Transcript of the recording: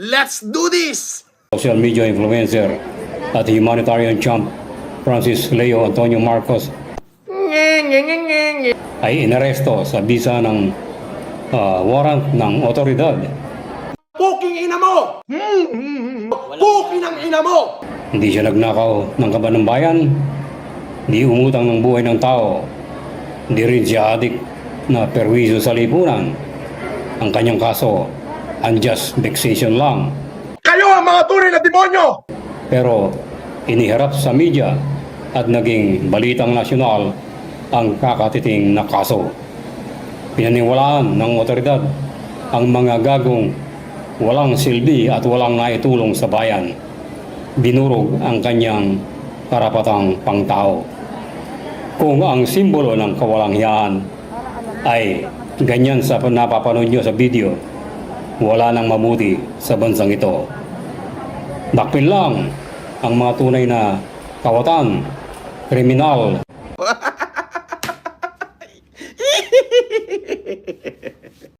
Let's do this! Social media influencer at humanitarian champ Francis Leo Antonio Marcos ay inaresto sa bisa ng warrant ng otoridad. Puking ina mo! Puking ang ina mo! Hindi siya nagnakaw ng kaban ng bayan, hindi umutang ng buhay ng tao, hindi rin siya adik na perwisyo sa lipunan. Ang kanyang kaso, unjust vexation lang. Kayo ang mga tunay na demonyo! Pero iniharap sa media at naging balitang nasyonal ang kakatiting na kaso. Pinaniwalaan ng otoridad ang mga gagong walang silbi at walang naitulong sa bayan. Binurog ang kanyang karapatang pangtao. Kung ang simbolo ng kawalanghiyaan ay ganyan sa napapanood nyo sa video, wala nang mabuti sa bansang ito. Dakpin lang ang mga tunay na kawatan, kriminal,